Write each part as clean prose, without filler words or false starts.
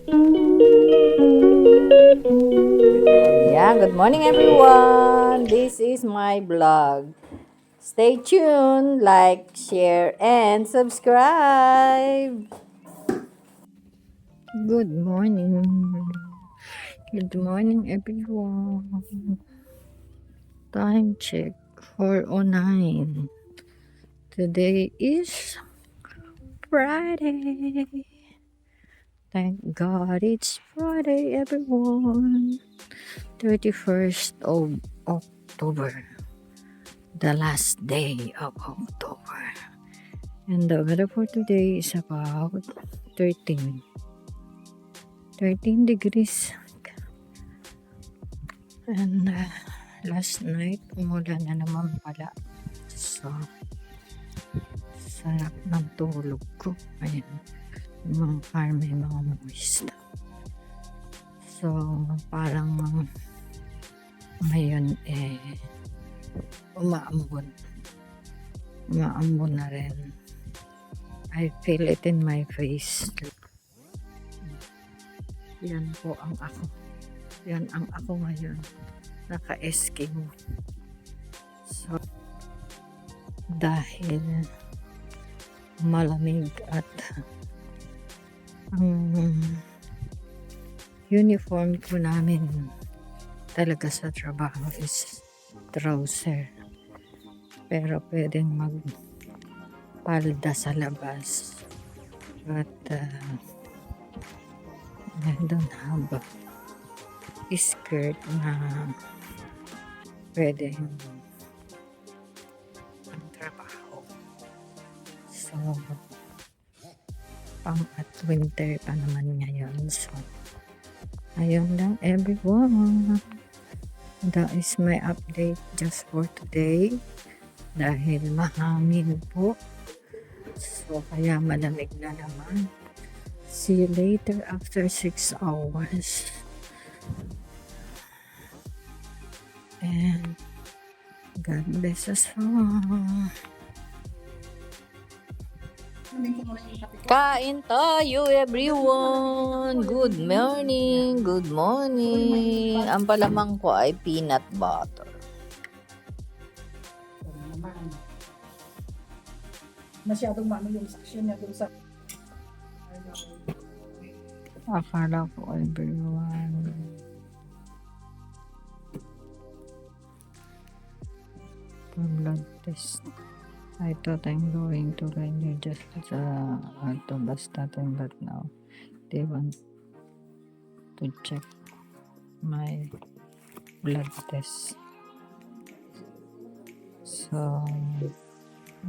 Yeah, good morning everyone. This is my vlog. Stay tuned, like, share, and subscribe. Good morning. Good morning everyone. Time check 4:09. Today is Friday. Thank God it's Friday everyone. 31st of October. The last day of October. And the weather for today is about 13 degrees. And last night, umulan na naman pala. So, sarap ng tulog ko. Ayan. Yung mga car may mga moist. So, parang ngayon umaambon. Umaambon na rin. I feel it in my face. Yan po ang ako. Yan ang ako ngayon. Naka-eskimo. So, dahil malamig at ang uniform ko namin talaga sa trabaho is trouser. Pero pwedeng magpalda sa labas. But I don't have a skirt na pwedeng ang trabaho. So, pang at winter pa naman ngayon. So, ayun lang everyone. That is my update just for today. Dahil mahangin po. So, kaya malamig na naman. See you later after 6 hours. And God bless us all. Kain tayo everyone. Good morning. Good morning. Ang palamang ko ay peanut butter. Masyadong maano yung section niya dun sa Akala ko everyone. For blood test. I thought I'm going to renew just to Bastatin, but now they want to check my blood test. So,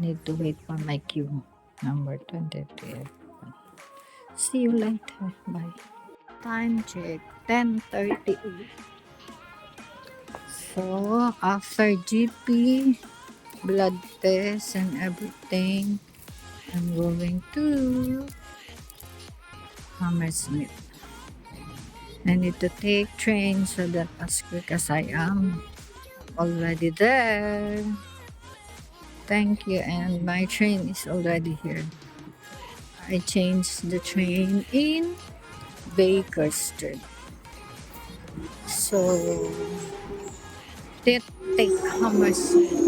need to wait for my queue. Number 23. See you later. Bye. Time check. 10:38. So, after GP, blood test and everything, I'm going to Hammersmith. I need to take train so that as quick as I am already there. Thank you, and my train is already here. I changed the train in Baker Street. So, take Hammersmith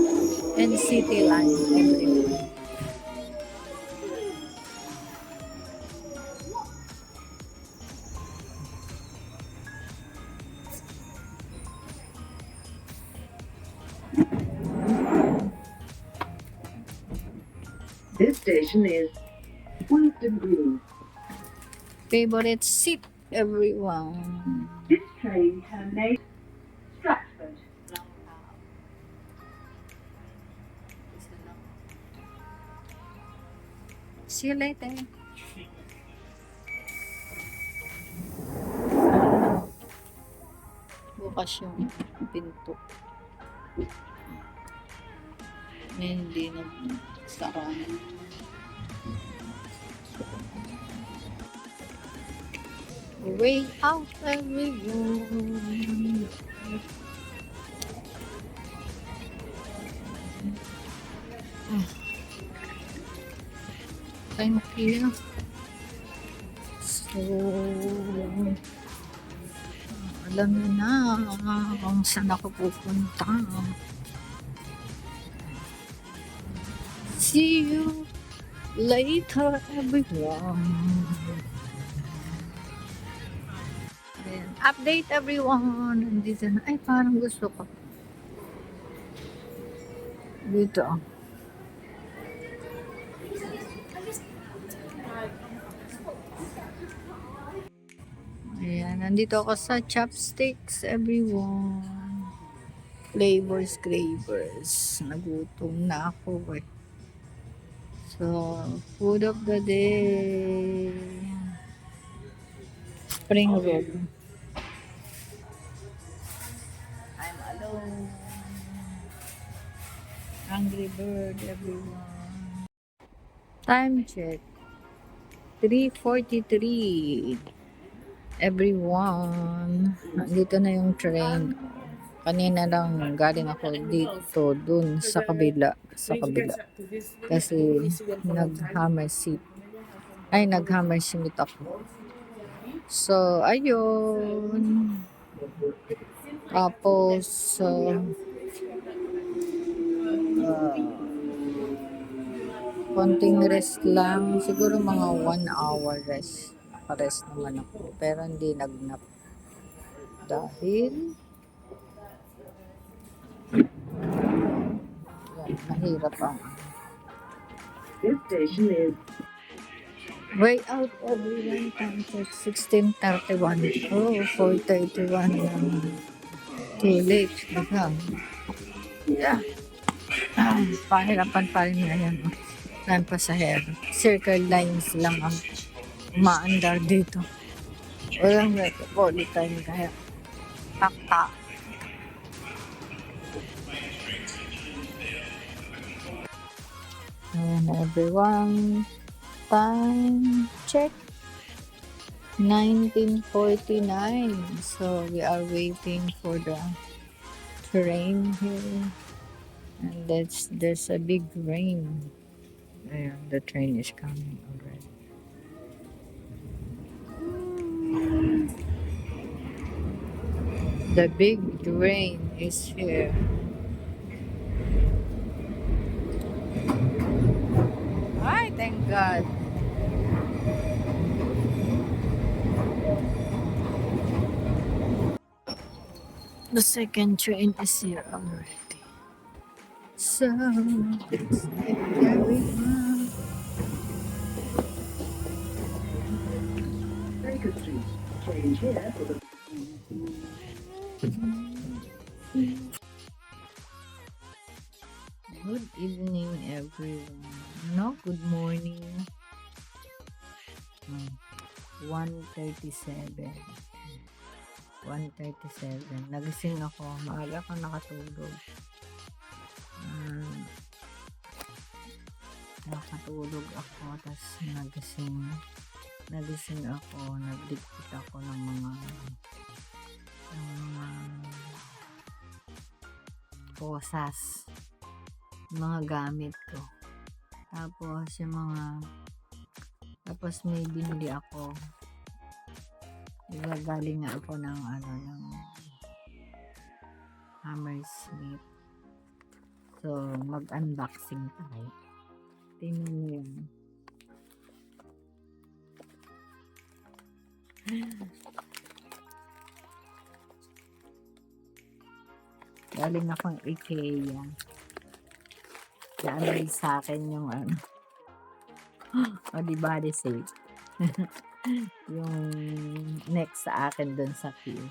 and City Line everywhere. This station is Wilton Green. Favorite seat, everyone. This train terminates Stratford. See you later. Bukas yung pinto. Hindi na sarado. Way out everyone. Thank you. So, Alam niyo na kung saan ako pupunta. See you later, everyone. Ayan. Update, everyone. Nandito na. Ay, parang gusto ko. Dito. Ayan, nandito ako sa Chopsticks, everyone. Flavors Cravers. Nagutom na ako eh. So, food of the day. Spring roll. I'm alone. Angry bird, everyone. Time check. 3:43. Everyone. Nandito na yung train. Kanina lang galing ako dito, dun sa kabila. Kasi nag-hammer seat. Ay, nag-hammer seat ako. So, ayun. Tapos, konting rest lang. Siguro mga 1 hour rest. Rest naman ako. Pero hindi nagnap. Dahil, yan, mahirap ang This station is way out everyone. Time check 16:31. Oh, 4:31 lang. Too late. Biglang. Yeah. Pahirapan pa rin ngayon. Ng pasahero. Circle lines lang ang umaandar dito. Walang metropolitan kaya takta. Ayan everyone. Time check. 19:49. So we are waiting for the train here. And there's a big rain. Ayan, the train is coming already. The big rain is here. Ay, thank God. The second train is here already. So, let's carry on. Baker Street. Change here for the Good evening, everyone. No, good morning. 1:37. 1:37. Nagising ako. Maaga ako nakatulog. Nakatulog ako. Tapos nagising ako. Nagdikit ako ng mga posas. Mga gamit ko. Tapos may binili ako. Galing nga ako ng Hammersmith. So, mag-unboxing tayo. Tingnan mo yun. Galing akong IKEA. Daan sa akin yung body safe. Yung next sa akin dun sa queue.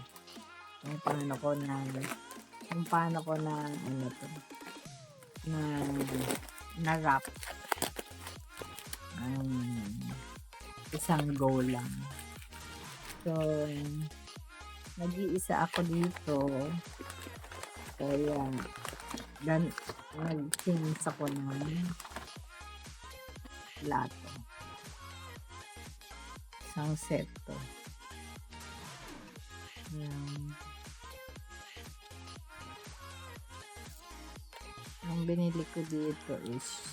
Kung paano ko na na-wrap isang go lang. So, nag-iisa ako dito. Kaya, nag-finish ako ng plato. Isang set to. Ang binili ko dito is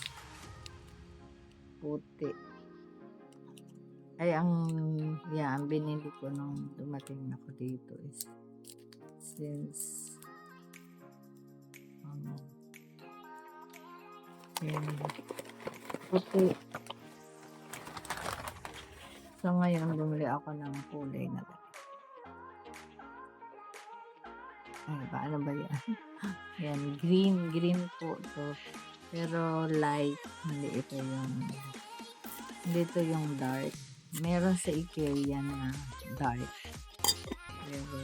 puti. Ay, ang binili ko nung dumating ako dito is since yan, puti. So ngayon bumili ako ng kulay na ay ba ano ba yan? Yan, green po to. Pero light, hindi ito yung dark. Meron sa IKEA na dark. Pero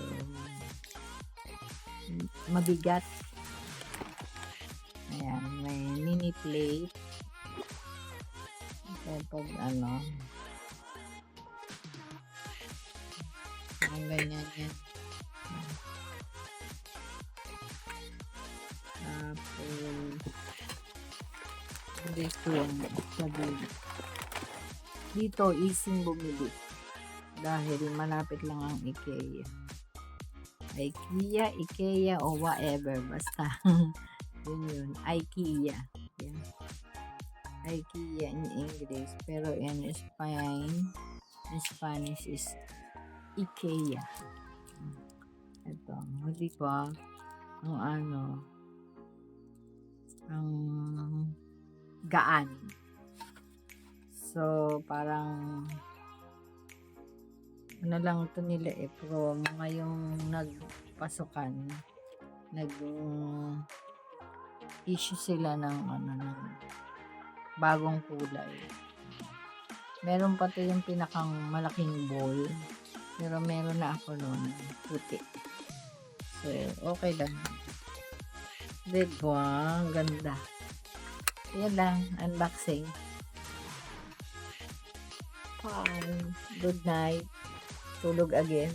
mabigat. Ayan, may mini plate. Kapag ang ganyan yan. Tapos, dito yung sabi. Dito, easy bumili. Dahil malapit lang ang IKEA. IKEA o whatever. Basta. yun. IKEA. Yan. IKEA in English. Pero in Spanish is IKEA. Ito. Di ba? Ang gaan. So, parang lang ito nila pero ngayong nagpasukan, issue sila ng bagong kulay. Meron pa to yung pinakang malaking bowl, pero meron na ako noon puti. So, okay lang. Diba? Ang ganda. Yan lang, unboxing. Bye. Good night. Tulog again.